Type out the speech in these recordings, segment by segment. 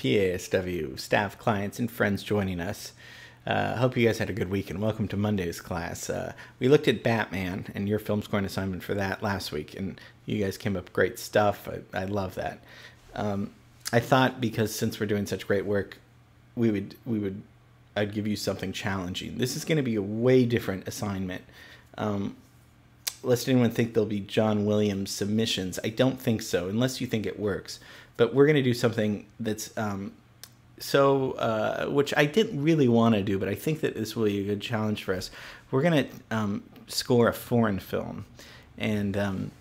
PASW, staff, clients, and friends joining us. Hope you guys had a good week, and welcome to Monday's class. We looked at Batman and your film scoring assignment for that last week, and you guys came up with great stuff. I love that. I thought because since we're doing such great work, I'd give you something challenging. This is going to be a way different assignment. Lest anyone think there'll be John Williams submissions. I don't think so, unless you think it works. But we're going to do something that's which I didn't really want to do, but I think that this will be a good challenge for us. We're going to score a foreign film. And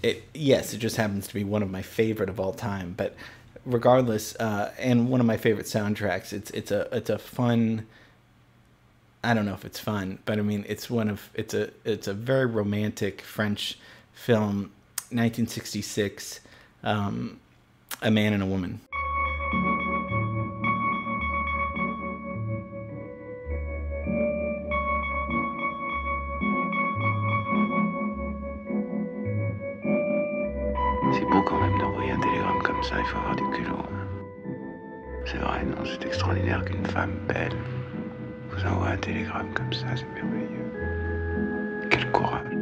it just happens to be one of my favorite of all time. But regardless, and one of my favorite soundtracks, it's a fun... I don't know if it's fun, but I mean, it's a very romantic French film, 1966, A Man and a Woman. C'est beau quand même d'envoyer un télégramme comme ça, il faut avoir du culot. C'est vrai, non, c'est extraordinaire qu'une femme belle vous envoie un télégramme comme ça, c'est merveilleux. Quel courage.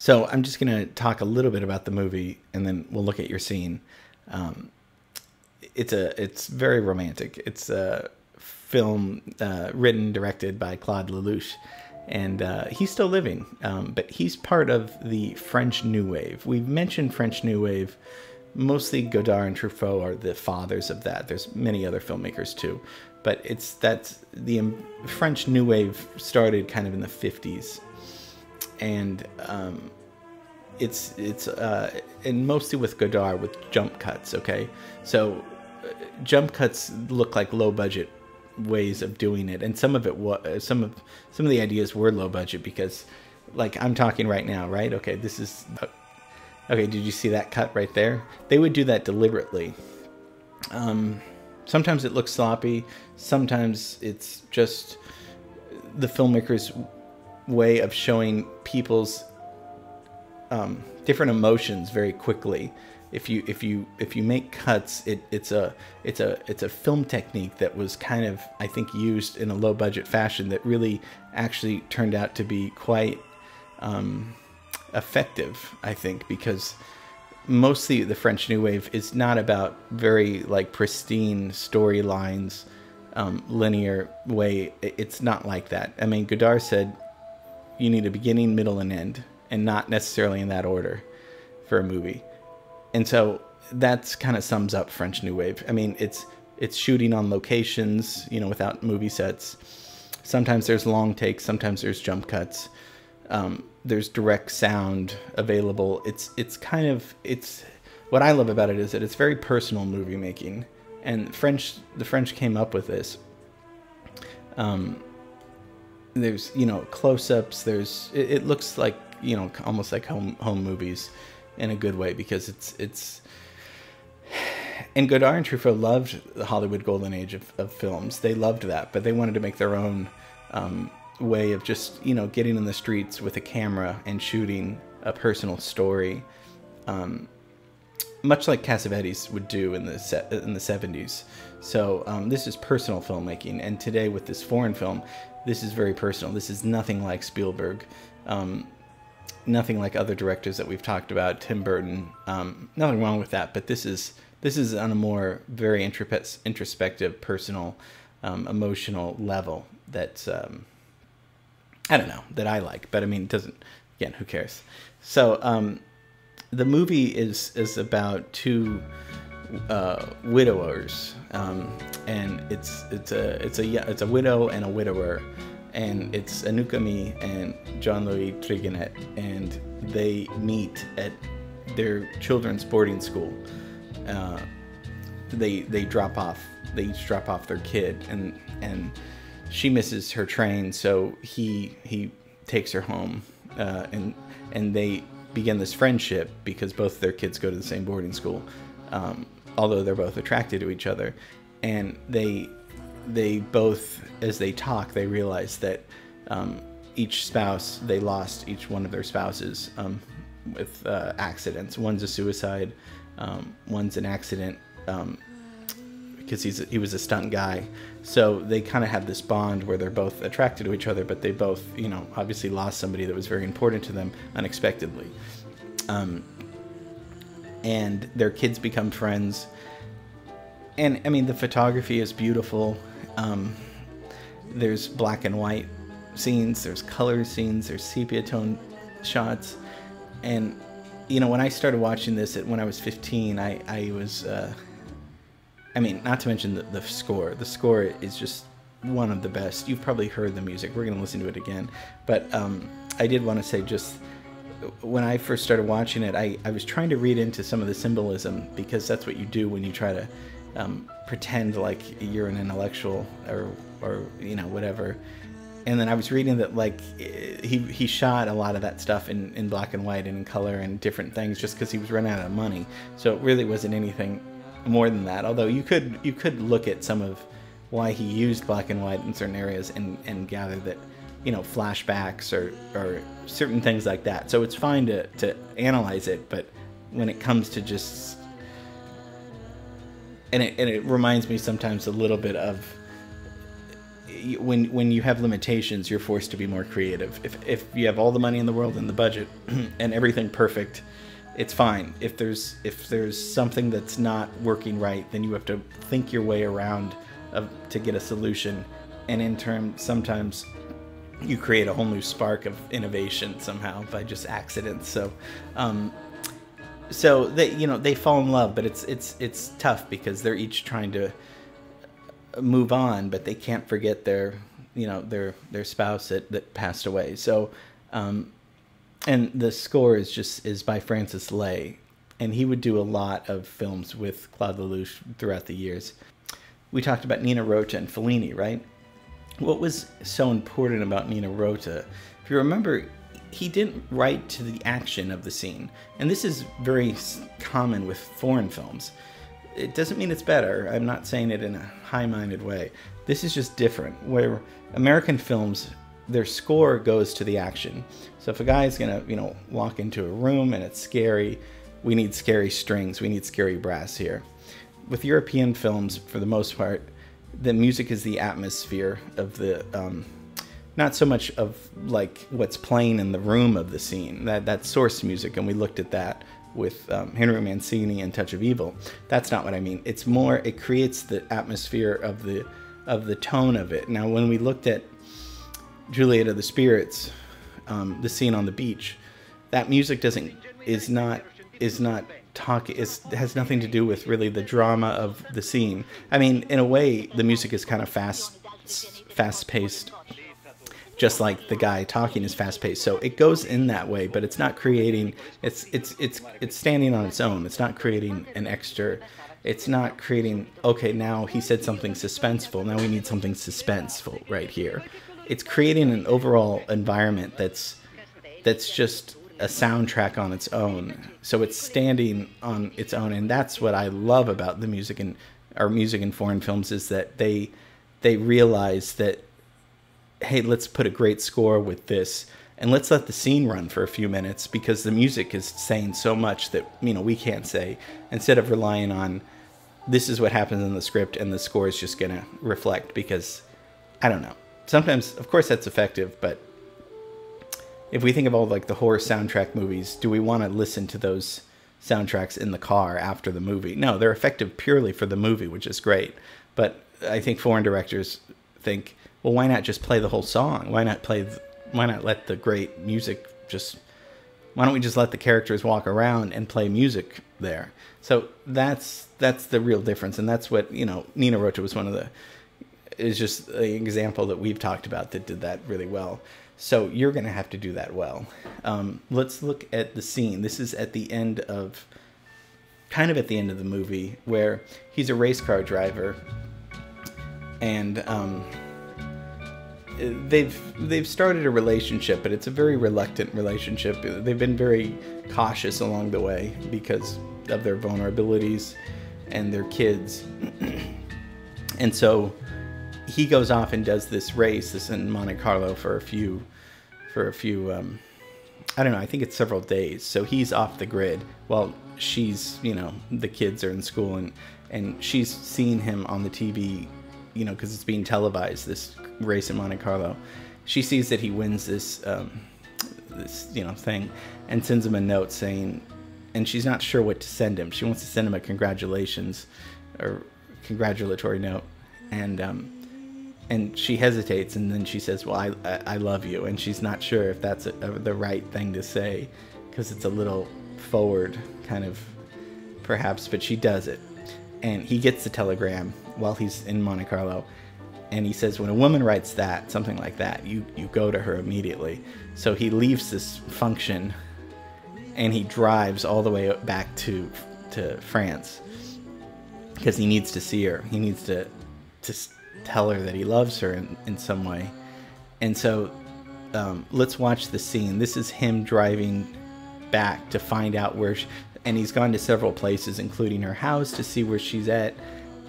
So I'm just going to talk a little bit about the movie, and then we'll look at your scene. It's very romantic. It's a film written, directed by Claude Lelouch, and he's still living, but he's part of the French New Wave. We've mentioned French New Wave. Mostly Godard and Truffaut are the fathers of that. There's many other filmmakers too, but the French New Wave started kind of in the 50s. And and mostly with Godard with jump cuts. Okay, so jump cuts look like low budget ways of doing it, and some of the ideas were low budget because, like I'm talking right now, right? Okay, did you see that cut right there? They would do that deliberately. Sometimes it looks sloppy. Sometimes it's just the filmmaker's way of showing people's different emotions very quickly. If you make cuts, it's a film technique that was kind of, I think, used in a low budget fashion that really actually turned out to be quite effective, I think, because mostly the French New Wave is not about very pristine storylines, linear way. It's not like that. I mean, Godard said you need a beginning, middle, and end, and not necessarily in that order for a movie. And so that's kind of sums up French New Wave. I mean, it's shooting on locations, without movie sets. Sometimes there's long takes, sometimes there's jump cuts. There's direct sound available. It's what I love about it is that it's very personal movie making, and the French came up with this. There's close-ups. It looks like almost like home movies in a good way, because it's and Godard and Truffaut loved the Hollywood golden age of films. They loved that, but they wanted to make their own way of just getting in the streets with a camera and shooting a personal story, much like Cassavetes would do in the 70s. So this is personal filmmaking, and today with this foreign film, this is very personal. This is nothing like Spielberg, nothing like other directors that we've talked about, Tim Burton. Nothing wrong with that, but this is on a more very introspective, personal, emotional level that's I don't know, that I like. But I mean, it doesn't. Again, who cares? So the movie is about two widowers, and it's a widow and a widower, and it's Anouk Aimée and Jean-Louis Triganet, and they meet at their children's boarding school. they drop off. They each drop off their kid, and she misses her train, so he takes her home, and they begin this friendship because both their kids go to the same boarding school, although they're both attracted to each other, and they both, as they talk, they realize that each spouse, they lost each one of their spouses with accidents. One's a suicide, one's an accident because he was a stunt guy. So they kind of have this bond where they're both attracted to each other, but they both, obviously lost somebody that was very important to them unexpectedly. And their kids become friends. And I mean, the photography is beautiful. There's black and white scenes, there's color scenes, there's sepia tone shots. And, when I started watching this when I was 15, I was, not to mention the score. The score is just one of the best. You've probably heard the music. We're going to listen to it again. But I did want to say, just when I first started watching it, I was trying to read into some of the symbolism, because that's what you do when you try to pretend like you're an intellectual or whatever. And then I was reading that he shot a lot of that stuff in black and white and in color and different things just because he was running out of money. So it really wasn't anything more than that. Although you could look at some of why he used black and white in certain areas and gather that flashbacks or certain things like that. So it's fine to analyze it, but when it comes to just and it reminds me sometimes a little bit of when you have limitations, you're forced to be more creative. If you have all the money in the world and the budget and everything perfect, it's fine. If there's something that's not working right, then you have to think your way around to get a solution. And in turn, sometimes you create a whole new spark of innovation somehow by just accidents. So they fall in love, but it's tough because they're each trying to move on, but they can't forget their spouse that passed away. So and the score is by Francis Lay, and he would do a lot of films with Claude Lelouch throughout the years. We talked about Nino Rota and Fellini, right? What was so important about Nino Rota, if you remember, he didn't write to the action of the scene, and this is very common with foreign films. It doesn't mean it's better. I'm not saying it in a high-minded way. This is just different, where American films, their score goes to the action. So if a guy's gonna, walk into a room and it's scary, we need scary strings, we need scary brass here. With European films, for the most part, the music is the atmosphere of the, not so much of what's playing in the room of the scene, that source music, and we looked at that with Henry Mancini and Touch of Evil. That's not what I mean. It's more, it creates the atmosphere of the tone of it. Now, when we looked at Juliet of the Spirits, the scene on the beach, that music has nothing to do with really the drama of the scene. I mean, in a way, the music is kind of fast-paced, just like the guy talking is fast-paced. So it goes in that way, but it's not creating, it's standing on its own. It's not creating an extra, it's not creating, okay, now he said something suspenseful, now we need something suspenseful right here. It's creating an overall environment that's just a soundtrack on its own. So it's standing on its own, and that's what I love about the music in foreign films, is that they realize that, hey, let's put a great score with this, and let's let the scene run for a few minutes, because the music is saying so much that we can't say, instead of relying on this is what happens in the script and the score is just gonna reflect. Because I don't know, sometimes of course that's effective, but if we think of all the horror soundtrack movies, do we want to listen to those soundtracks in the car after the movie? No, they're effective purely for the movie, which is great. But I think foreign directors think, well, why not just play the whole song? Why not let the great music why don't we just let the characters walk around and play music there? So that's the real difference. And that's what, Nino Rota was is just an example that we've talked about that did that really well. So you're going to have to do that well. Let's look at the scene. This is at the end of kind of at the end of the movie, where he's a race car driver, and they've started a relationship, but it's a very reluctant relationship. They've been very cautious along the way because of their vulnerabilities and their kids. And so he goes off and does this race, this in Monte Carlo, for a few I don't know, I think it's several days. So he's off the grid while she's, the kids are in school, and she's seen him on the TV, because it's being televised, this race in Monte Carlo. She sees that he wins this thing, and sends him a note saying, and she's not sure what to send him. She wants to send him a congratulations or congratulatory note, and she hesitates, and then she says, well, I love you. And she's not sure if that's the right thing to say, because it's a little forward, kind of, perhaps, but she does it. And he gets the telegram while he's in Monte Carlo, and he says, when a woman writes that, something like that, you go to her immediately. So he leaves this function, and he drives all the way back to France, because he needs to see her. He needs to tell her that he loves her in some way. And so let's watch the scene. This is him driving back to find out where and he's gone to several places, including her house, to see where she's at,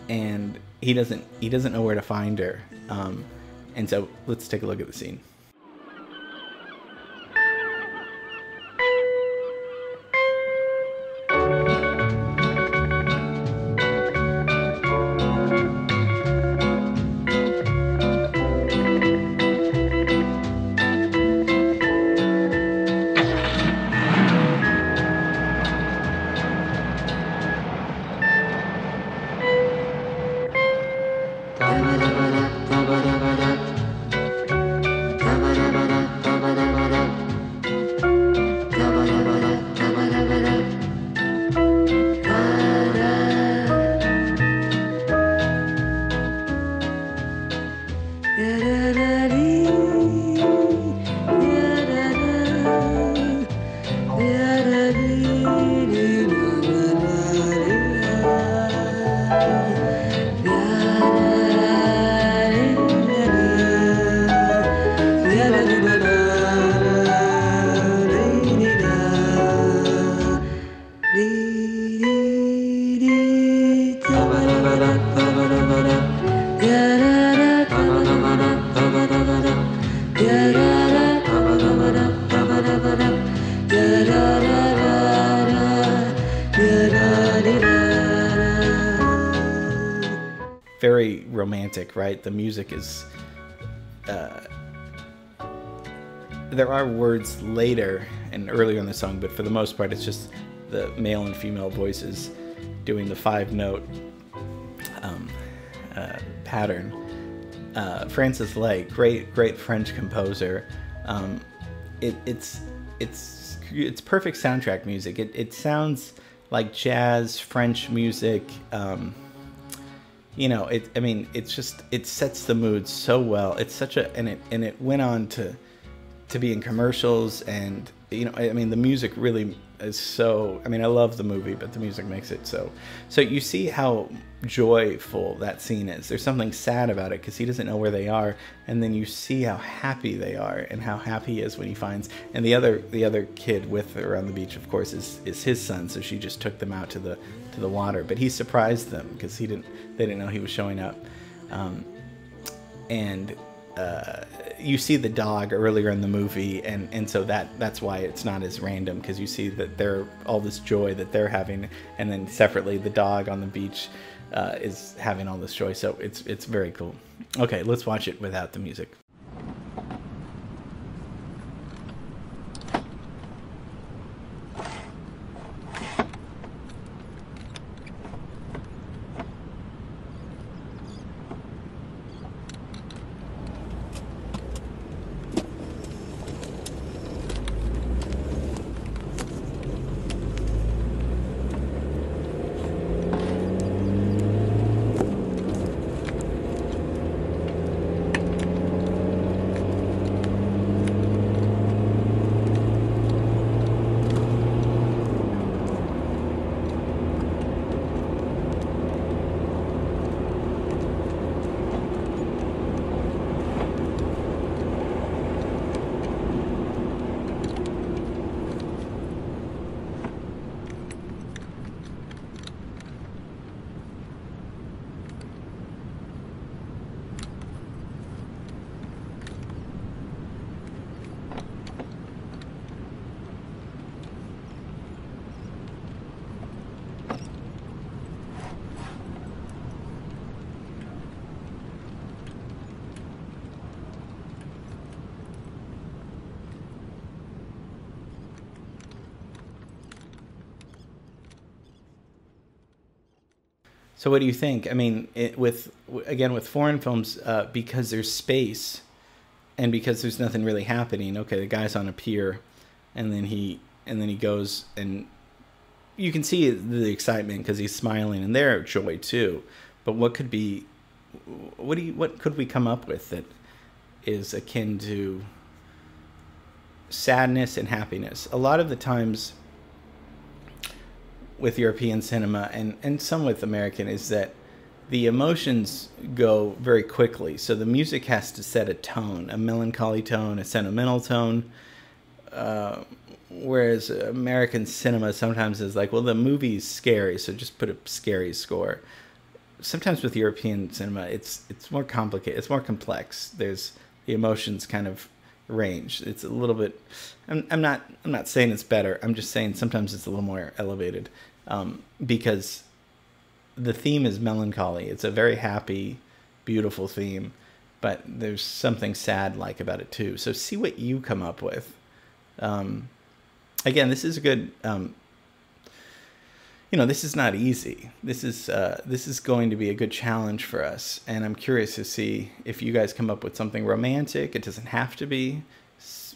and he doesn't know where to find her. And so let's take a look at the scene. Very romantic, right? The music is there are words later and earlier in the song, but for the most part it's just the male and female voices doing the 5-note pattern. Francis Lay, great French composer. It's perfect soundtrack music. It sounds like jazz, French music. It sets the mood so well. It's such a, and it went on to be in commercials, and the music really is so, I love the movie, but the music makes it so you see how joyful that scene is. There's something sad about it because he doesn't know where they are, and then you see how happy they are and how happy he is when he finds, and the other kid with her on the beach, of course, is his son, so she just took them out to the water, but he surprised them because they didn't know he was showing up. You see the dog earlier in the movie, and so that's why it's not as random, because you see that they're all this joy that they're having, and then separately the dog on the beach is having all this joy. So it's very cool. Okay, let's watch it without the music. So what do you think? I mean, with foreign films, because there's space, and because there's nothing really happening. Okay, the guy's on a pier, and then he goes, and you can see the excitement because he's smiling, and they're joy too. But what could we come up with that is akin to sadness and happiness? A lot of the times with European cinema and some with American is that the emotions go very quickly. So the music has to set a tone, a melancholy tone, a sentimental tone. Whereas American cinema sometimes is like, well, the movie's scary, so just put a scary score. Sometimes with European cinema, it's more complicated. It's more complex. There's the emotions kind of range. It's a little bit. I'm not saying it's better. I'm just saying sometimes it's a little more elevated, because the theme is melancholy. It's a very happy, beautiful theme, but there's something sad like about it too. So see what you come up with. Again, this is a good. This is not easy. This is going to be a good challenge for us, and I'm curious to see if you guys come up with something romantic. It doesn't have to be,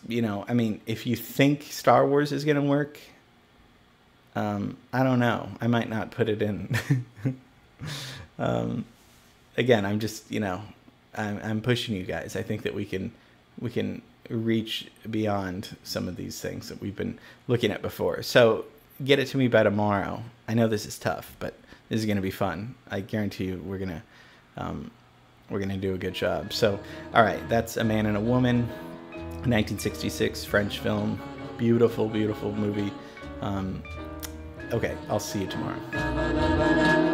I mean, if you think Star Wars is going to work, I don't know. I might not put it in. Again, I'm just, I'm pushing you guys. I think that we can reach beyond some of these things that we've been looking at before. So get it to me by tomorrow. I know this is tough, but this is going to be fun. I guarantee you we're going to do a good job. So, all right, that's A Man and a Woman, 1966 French film. Beautiful, beautiful movie. Okay, I'll see you tomorrow.